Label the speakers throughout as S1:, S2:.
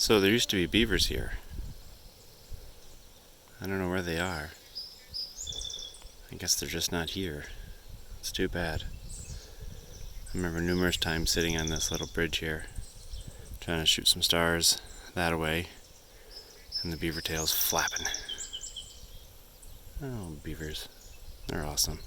S1: So there used to be beavers here. I don't know where they are. I guess they're just not here. It's too bad. I remember numerous times sitting on this little bridge here, trying to shoot some stars that away, and the beaver tails flapping. Oh, beavers. They're awesome.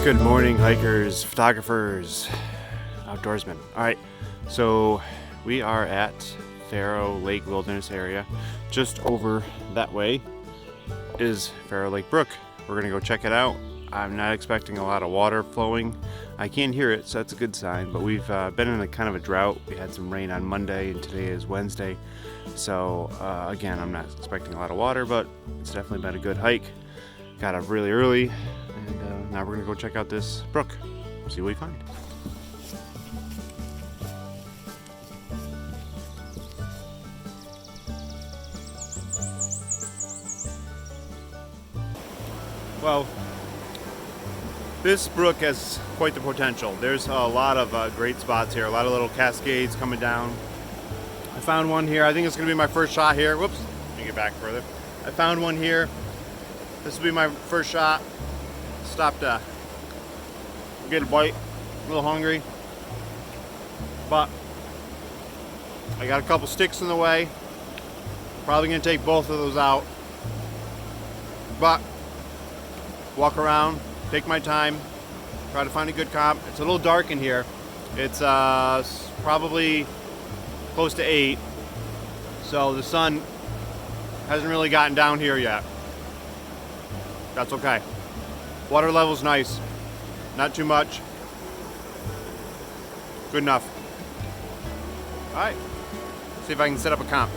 S1: Good morning, hikers, photographers, outdoorsmen. Alright, so we are at Pharaoh Lake Wilderness Area. Just over that way is Pharaoh Lake Brook. We're going to go check it out. I'm not expecting a lot of water flowing. I can hear it, so that's a good sign, but we've been in a kind of a drought. We had some rain on Monday, and today is Wednesday. So again, I'm not expecting a lot of water, but it's definitely been a good hike. Got up really early, and now we're going to go check out this brook, see what we find. Well, this brook has quite the potential. There's a lot of great spots here, a lot of little cascades coming down. I found one here. I think it's going to be my first shot here. Whoops, let me get back further. I found one here. This will be my first shot. Stopped to get a bite. A little hungry. But I got a couple sticks in the way. Probably going to take both of those out. But walk around, take my time, try to find a good comp. It's a little dark in here. It's probably close to 8. So the sun hasn't really gotten down here yet. That's okay. Water level's nice. Not too much. Good enough. All right. See if I can set up a comp.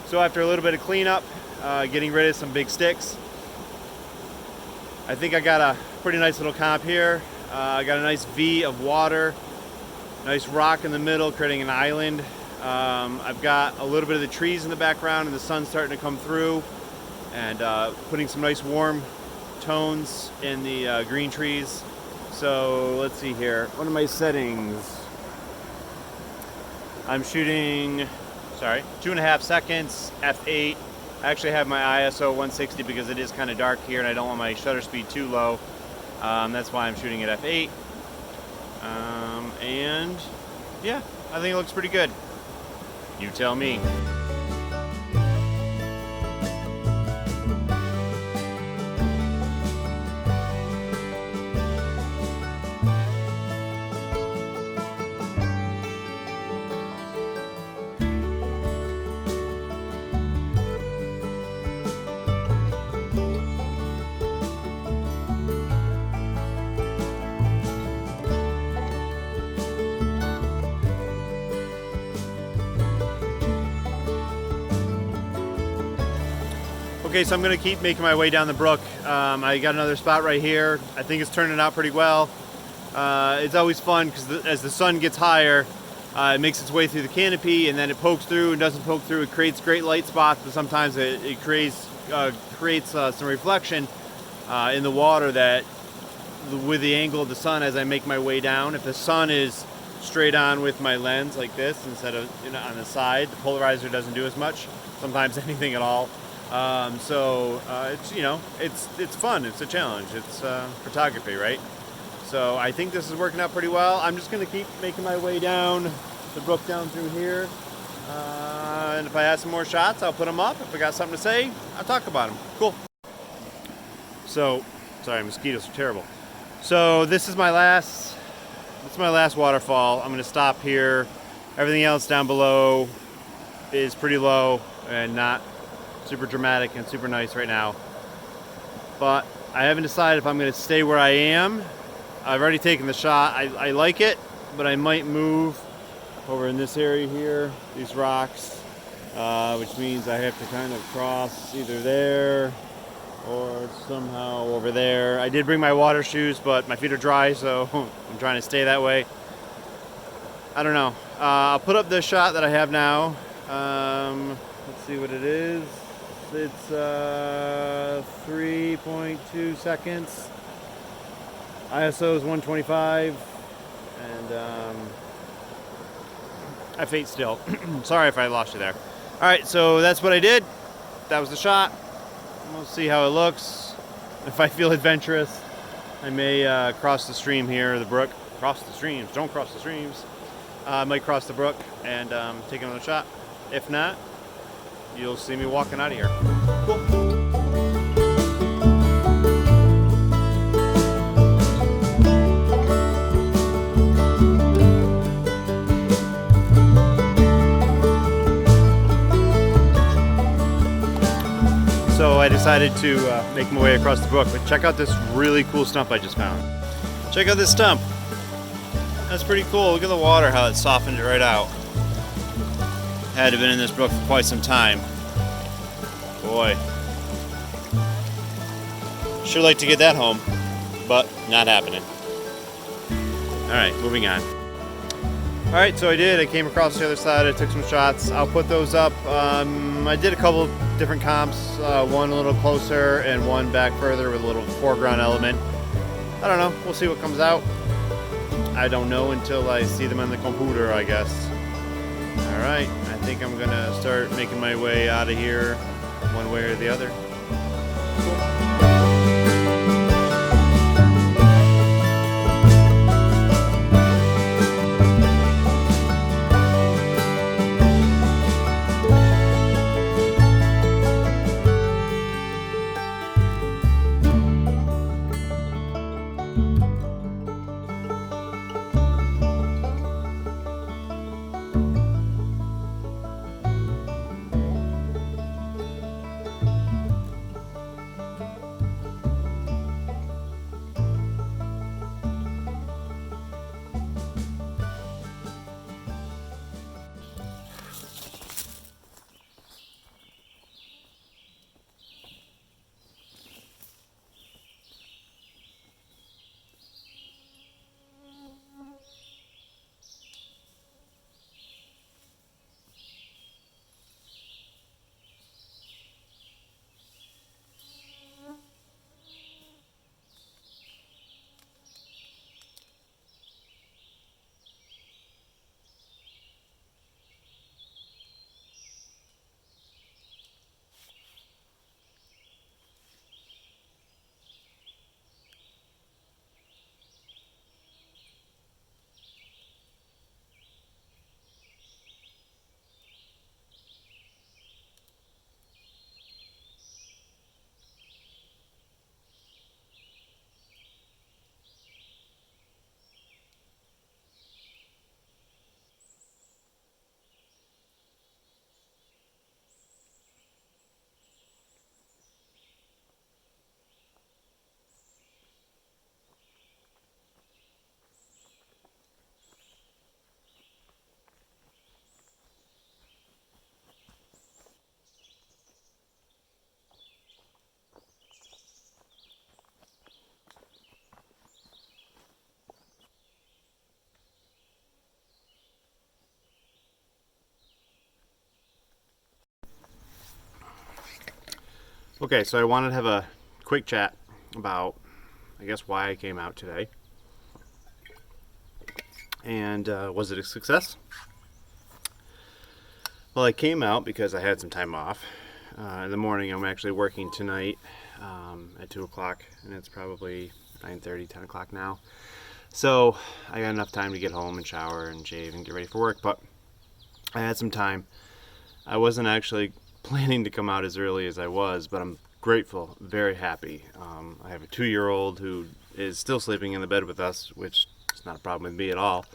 S1: So after a little bit of cleanup, getting rid of some big sticks, I think I got a pretty nice little comp here. I got a nice V of water, nice rock in the middle creating an island. I've got a little bit of the trees in the background and the sun's starting to come through, and putting some nice warm tones in the green trees. So let's see here. What are my settings? I'm shooting 2.5 seconds, f8. I actually have my ISO 160 because it is kind of dark here and I don't want my shutter speed too low. That's why I'm shooting at f8. And yeah, I think it looks pretty good. You tell me. Okay, so I'm going to keep making my way down the brook. I got another spot right here. I think it's turning out pretty well. It's always fun because as the sun gets higher, it makes its way through the canopy and then it pokes through and doesn't poke through. It creates great light spots, but sometimes it creates some reflection in the water that with the angle of the sun as I make my way down. If the sun is straight on with my lens like this instead of on the side. The polarizer doesn't do as much, sometimes anything at all. So it's it's fun. It's a challenge. It's photography, right? So I think this is working out pretty well. I'm just gonna keep making my way down the brook down through here. And if I have some more shots, I'll put them up. If I got something to say, I'll talk about them. Cool. So, sorry, mosquitoes are terrible. So this is my last waterfall. I'm gonna stop here. Everything else down below is pretty low and not super dramatic and super nice right now. But I haven't decided if I'm gonna stay where I am. I've already taken the shot. I like it, but I might move over in this area here, these rocks, which means I have to kind of cross either there or somehow over there. I did bring my water shoes, but my feet are dry, so I'm trying to stay that way. I don't know. I'll put up the shot that I have now. Let's see what it is. It's 3.2 seconds. ISO is 125, and f8 still. Sorry if I lost you there. All right, so that's what I did. That was the shot. We'll see how it looks. If I feel adventurous, I may cross the stream here, the brook. Cross the streams. Don't cross the streams. I might cross the brook and take another shot. If not, you'll see me walking out of here. Cool. So I decided to make my way across the brook, but check out this really cool stump I just found. Check out this stump. That's pretty cool. Look at the water, how it softened it right out. Had to have been in this brook for quite some time. Boy. Sure like to get that home, but not happening. Alright, moving on. Alright, so I did. I came across the other side. I took some shots. I'll put those up. I did a couple different comps, one a little closer and one back further with a little foreground element. I don't know. We'll see what comes out. I don't know until I see them on the computer, I guess. Alright, I think I'm going to start making my way out of here one way or the other. Okay, so I wanted to have a quick chat about, I guess, why I came out today. And was it a success? Well, I came out because I had some time off. In the morning, I'm actually working tonight at 2 o'clock, and it's probably 9:30, 10 o'clock now. So I got enough time to get home and shower and shave and get ready for work, but I had some time. I wasn't actually planning to come out as early as I was, but I'm grateful, very happy. I have a 2-year-old who is still sleeping in the bed with us, which is not a problem with me at all,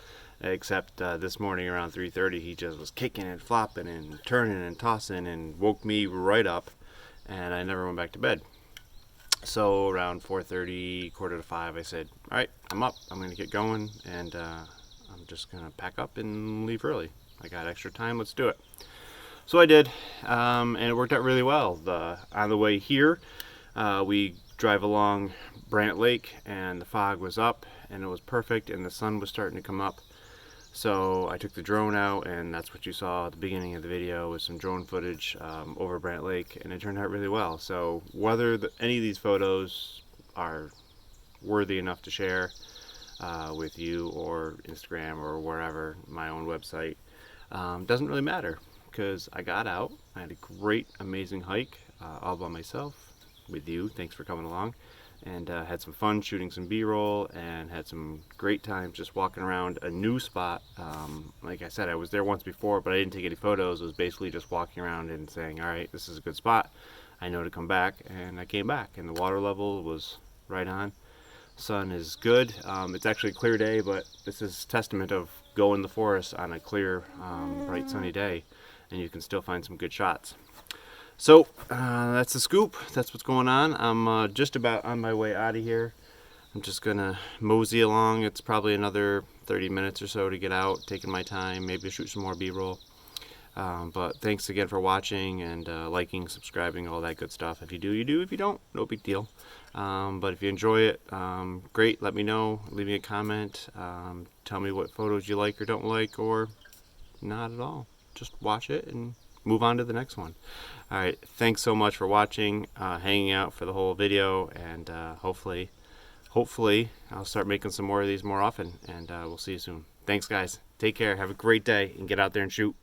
S1: except this morning around 3:30 he just was kicking and flopping and turning and tossing and woke me right up, and I never went back to bed. So around 4:30, quarter to 5, I said, all right, I'm up, I'm going to get going, and I'm just going to pack up and leave early. I got extra time, let's do it. So I did, and it worked out really well. On the way here, we drive along Brant Lake, and the fog was up, and it was perfect, and the sun was starting to come up. So I took the drone out, and that's what you saw at the beginning of the video, was some drone footage over Brant Lake, and it turned out really well. So whether any of these photos are worthy enough to share with you or Instagram or wherever, my own website, doesn't really matter, because I got out. I had a great, amazing hike all by myself with you. Thanks for coming along. And had some fun shooting some B-roll, and had some great times just walking around a new spot. Like I said, I was there once before, but I didn't take any photos. It was basically just walking around and saying, all right, this is a good spot, I know to come back. And I came back, and the water level was right on. Sun is good. It's actually a clear day, but this is testament of go in the forest on a clear, bright sunny day, and you can still find some good shots. So that's the scoop. That's what's going on. I'm just about on my way out of here. I'm just gonna mosey along. It's probably another 30 minutes or so to get out, taking my time, maybe shoot some more B-roll. But thanks again for watching and liking, subscribing, all that good stuff. If you do, you do. If you don't, no big deal. But if you enjoy it, great. Let me know. Leave me a comment. Tell me what photos you like or don't like, or not at all. Just watch it and move on to the next one. All right, thanks so much for watching, hanging out for the whole video, and hopefully I'll start making some more of these more often, and we'll see you soon. Thanks, guys. Take care. Have a great day, and get out there and shoot.